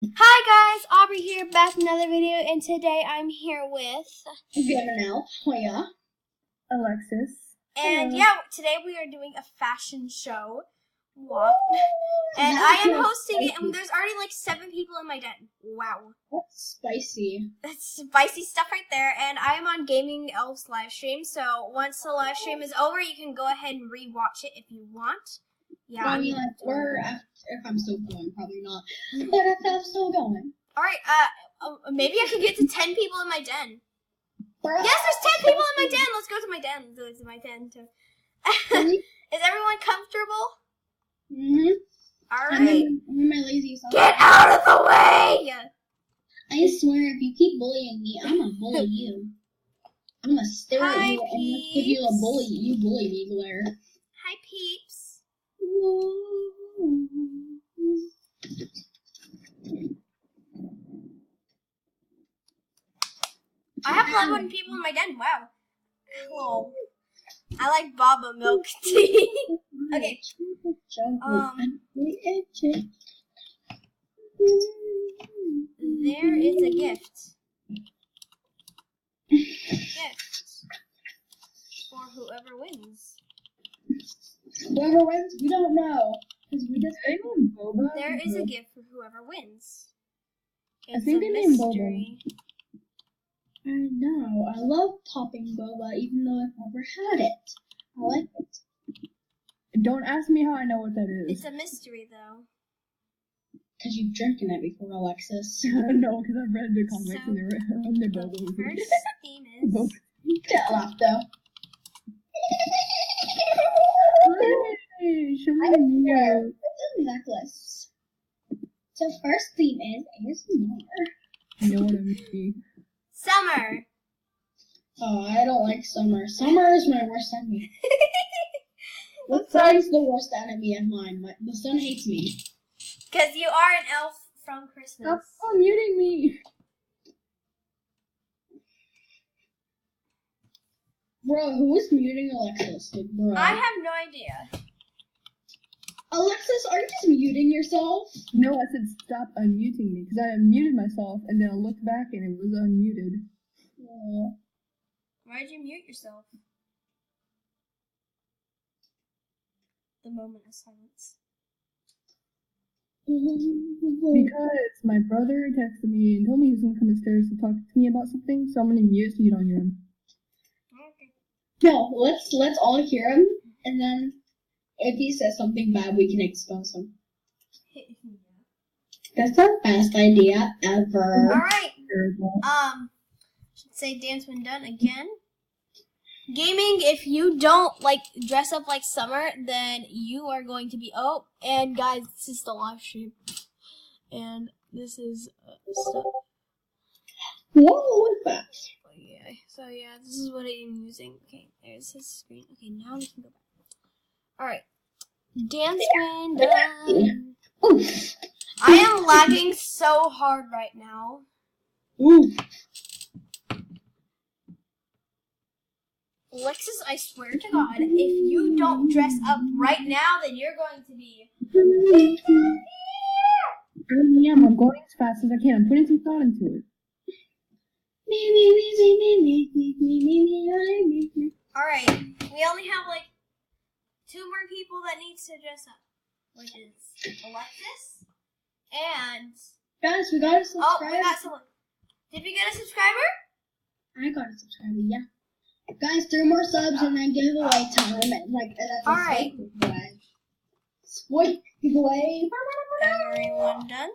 Hi guys, Aubrey here, back with another video, and today I'm here with Now, Hoya. Alexis. and Hello. yeah, today we are doing a fashion show walk, and I am hosting it, and there's already like 7 people in my den. Wow, That's spicy. that's spicy stuff right there. And I am on Gaming Elves live stream, so once the live stream is over, you can go ahead and re-watch it if you want. Yeah, Or if I'm still going, probably not. But if I'm still going. all right. Maybe I can get to 10 people in my den. Bruh. Yes, there's 10 people in my den. Let's go to my den. Let's go to my den too. Is everyone comfortable? Mm-hmm. All I'm right. in my lazy self. Get out of the way! I swear, if you keep bullying me, I'm gonna bully you. I'm gonna stare at Hi, you and give you a bully. You bully me glare. Hi, peeps. I have 11 people in my den. Wow. Cool. I like Baba milk tea. Okay. There is a gift. Gift for whoever wins. Whoever wins, we don't know. Because we just Boba? There is a gift for whoever wins. It's I think a they named mystery. I know. I love popping boba, even though I've never had it. I like it. Don't ask me how I know what that is. It's a mystery, though. Because you've drinking it before, Alexis. No, because I've read the comics So, and they're The Boba. first theme is... Boba. Get laughed though. Hey, show I me swear, your... it's a necklace. So first theme is ASMR. You know what I mean. Summer! Oh, I don't like summer. Summer is my worst enemy. The I'm sorry. sun's the worst enemy of mine. The sun hates me. Because you are an elf from Christmas. Stop muting me. Bro, who is muting Alexis? Like, bro. I have no idea. Alexis, are you just muting yourself? No, I said stop unmuting me because I unmuted myself and then I looked back and it was unmuted. Oh. Why'd you mute yourself? The moment of silence. Because my brother texted me and told me he was gonna come upstairs to talk to me about something, so I'm gonna mute so you don't hear him. Okay. No, let's all hear him, and then if he says something bad, we can expose him. That's the best idea ever. Alright. Terrible. Should say dance when done again. Gaming, if you don't dress up like Summer, then you are going to be and guys, this is the live stream. And this is stuff. Whoa, what's that? Yeah. So yeah, this is what I'm using. Okay, there's his screen. Okay, now we can go back. Alright. Dance when done. Oof. I am lagging so hard right now. Oof. Alexis, I swear to God, if you don't dress up right now, then you're going to be... I'm going as fast as I can. I'm putting some thought into it. Alright, we only have 2 more people that needs to dress up, which is Alexis and... Guys, we got a subscriber. Oh, we got someone. Did we get a subscriber? I got a subscriber, yeah. Guys, 3 more subs and then giveaway time. That's a Alright. Sweet giveaway. Everyone done?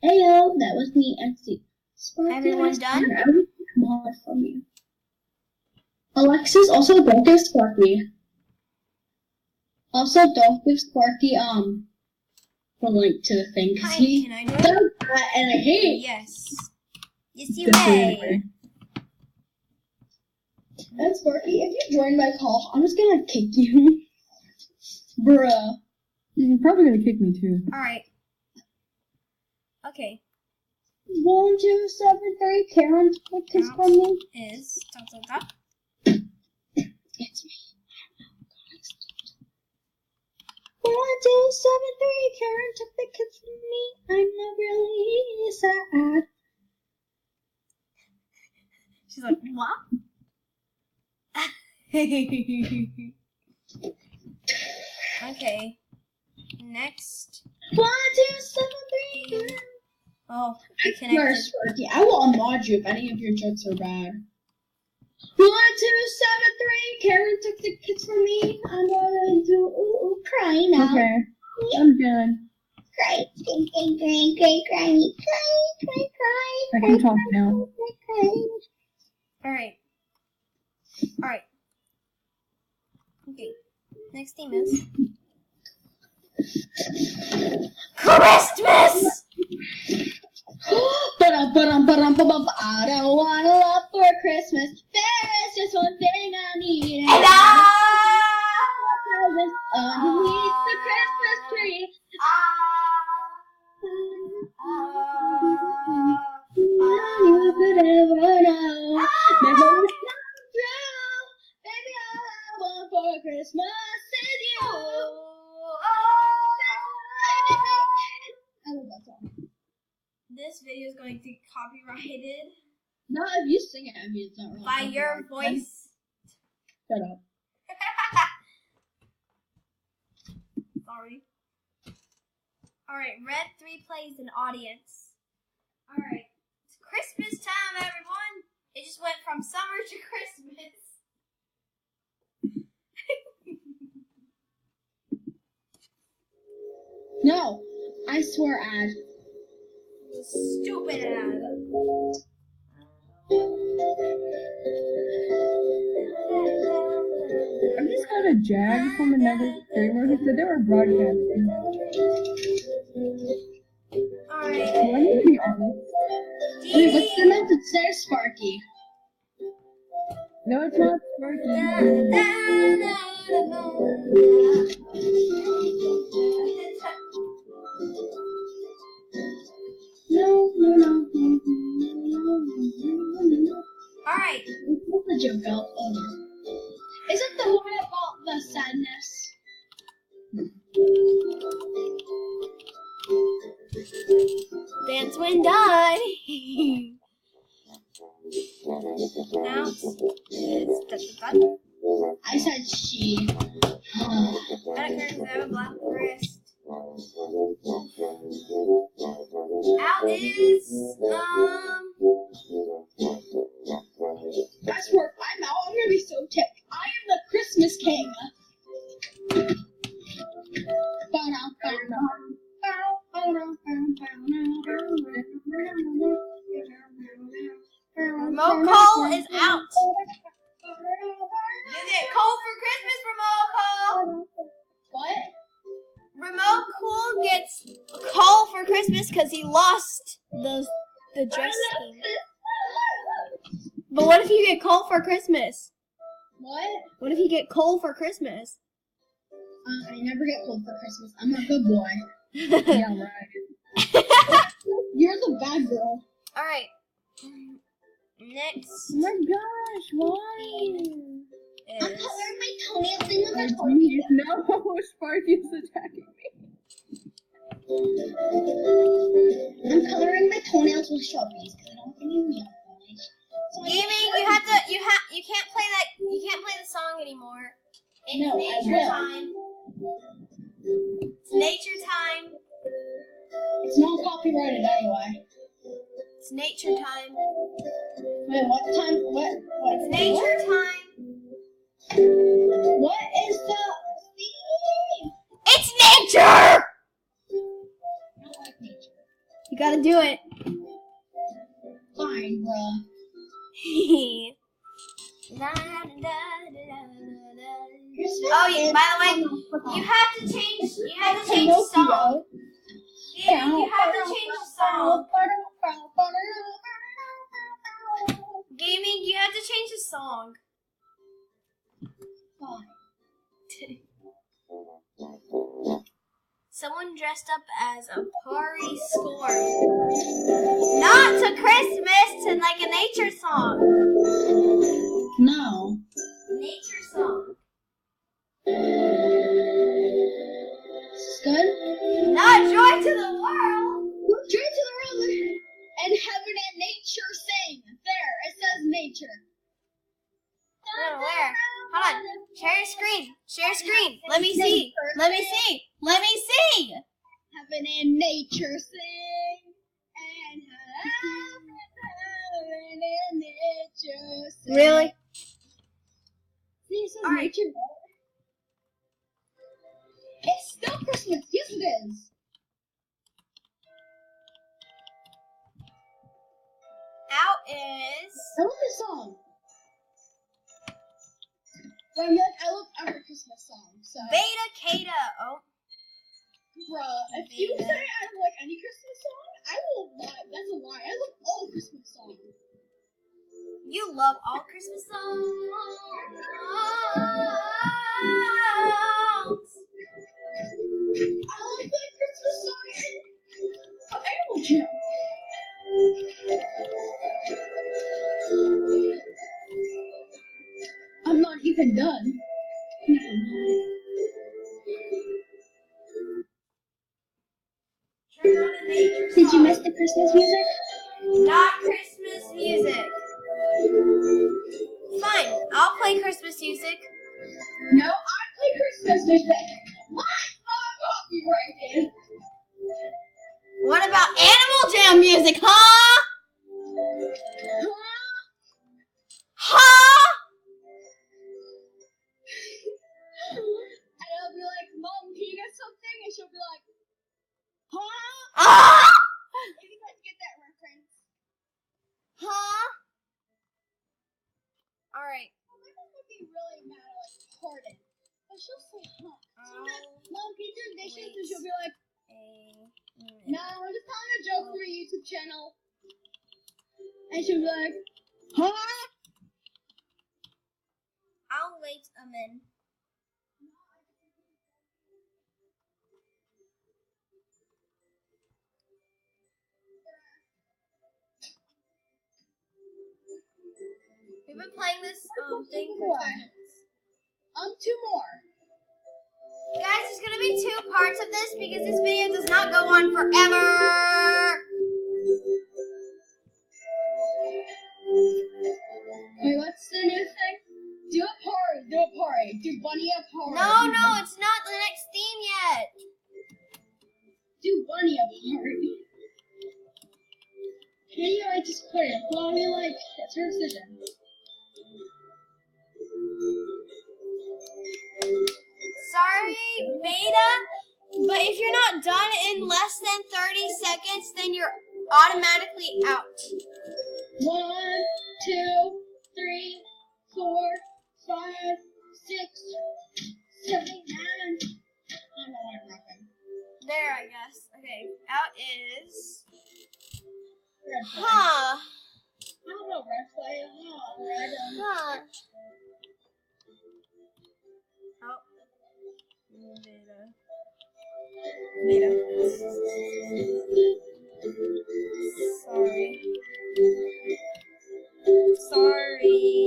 Heyo, that was me, MC. Everyone done? Come on from you. Alexis, also don't give Sparky. Also, don't give Sparky, the link to the thing, because he Can I does join? that, and I hate. Yes. Yes, you may. And Sparky, if you join my call, I'm just gonna kick you. Bruh. You're probably gonna kick me too. Alright. Okay. 1, 2, 7, 3, Karen, what is from me? Is dot dot dot. It's me. 273. Karen took the kids from me. I'm not really sad. She's like, what? Okay. Next. 1, 2, 7, 3. Oh, I it swear, connected. Sparky, I will unmod you if any of your jokes are bad. 1, 2, 7, 3. Karen took the kids from me. I'm going to cry now. Okay, I'm done. Cry, cry. I can talk now. Alright. Alright. Okay. Next theme is Christmas! I don't want a lot for Christmas. There's just one thing I need. And Underneath the Christmas tree. You could ever know. Never would come true. Baby, all I want for Christmas is you. I love that song. This video is going to be copyrighted No, if you sing it, I mean, it's not really. by your voice. Shut up. Sorry. Alright, Red 3 plays an audience. Alright. It's Christmas time, everyone! It just went from summer to Christmas. No, I swear, Ad. Stupid ad. I just got a jag from another streamer who said they were broadcasting. Alright. So I need to be honest. Wait, what's the message there, Sparky? No, it's not Sparky. No. Alright. What's the joke about? Is it the one about the sadness? Dance when done. Now it's done. I said she. I don't care because I have a black wrist. Out is I swear, if I'm out, I'm gonna be so ticked. I am the Christmas king. Remote call is out. You get cold for Christmas, remote call. What? Remote cool gets call for Christmas because he lost the dress scheme. But what if you get coal for Christmas? What? What if you get coal for Christmas? I never get cold for Christmas. I'm a good boy. Yeah, right. You're the bad girl. Alright. Next Oh my gosh, why? I'm is coloring my toenails in with Oh, a toenail. geez, no, Sparky's attacking me. I'm coloring my toenails with Sharpies because I don't have any nail polish. So gaming. You can't play the song anymore. It's No, I nature will. time. It's nature time. It's not copyrighted anyway. It's nature time. Wait, what time? What? It's nature time. What is the theme? It's nature. I don't like nature. You gotta do it. Fine, bruh. Oh yeah. By the way, you have to change. You have to change the song. Yeah, you have to change the song. Gaming, you have to change the song. Fine. Someone dressed up as a party score. Not to Christmas, to like a nature song. No. Nature song. good. Not joy to the world. Joy to the world and heaven and nature sing. There, it says nature. Oh, where? Hold on. Share your screen. Share your screen. Let me see. Let me see. Let me see. Heaven and nature sing. And heaven and nature sing. Really? See, it says All right. nature. It's still Christmas. Yes, it is. Out is. I love this song. But I'm like, I love every Christmas song. So, Beta Kata. Oh. bruh, if you say I don't like any Christmas song, I will lie. That's a lie. I love all Christmas songs. You love all Christmas songs. I like that Christmas song. Animal Jam. I'm not even done. Did you miss the Christmas music? Not Christmas music. Fine, I'll play Christmas music. No, I play Christmas music. What? Copyrighted. What about Animal Jam music, huh? Huh? And I'll be like, Mom, can you get something? And she'll be like, huh? Ah! If you guys get that reference. Huh? Alright. My mom would be really mad at like pardon. But she'll say, huh? Sometimes, Mom, can you do dishes? And she'll be like, no, I'm just telling a joke for a YouTube channel. And she'll be like, huh? I'll wait a minute. We've been playing this thing for 2 minutes. 2 more. Guys, there's gonna be 2 parts of this because this video does not go on forever. Wait, what's the new thing? Do a party. Do a party. Do bunny a party. No, it's not the next theme yet. Do bunny a party. Can you like just put it? Well, I mean, like, it's her decision. Sorry, Beta, but if you're not done in less than 30 seconds, then you're automatically out. 1, 2, 3, 4, 5, 6, 7, 8, 9. I don't know what I'm rapping. There, I guess. Okay, out is. Red flag. Huh. I don't know, red flag. Oh, red. Huh. Oh. Beta. Sorry. Sorry.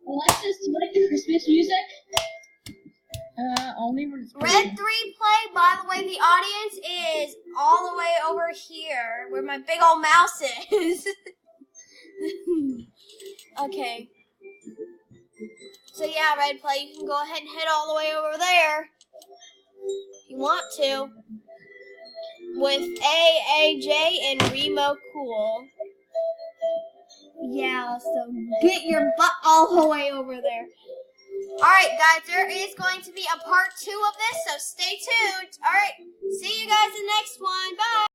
Alexis, do you like the Christmas music? Only when it's Red 3 play, by the way, the audience is all the way over here where my big old mouse is. Okay. So yeah, Red play, you can go ahead and head all the way over there if you want to. With AAJ and Remo Cool. Yeah, so get your butt all the way over there. Alright guys, there is going to be a part 2 of this, so stay tuned. Alright, see you guys in the next one. Bye!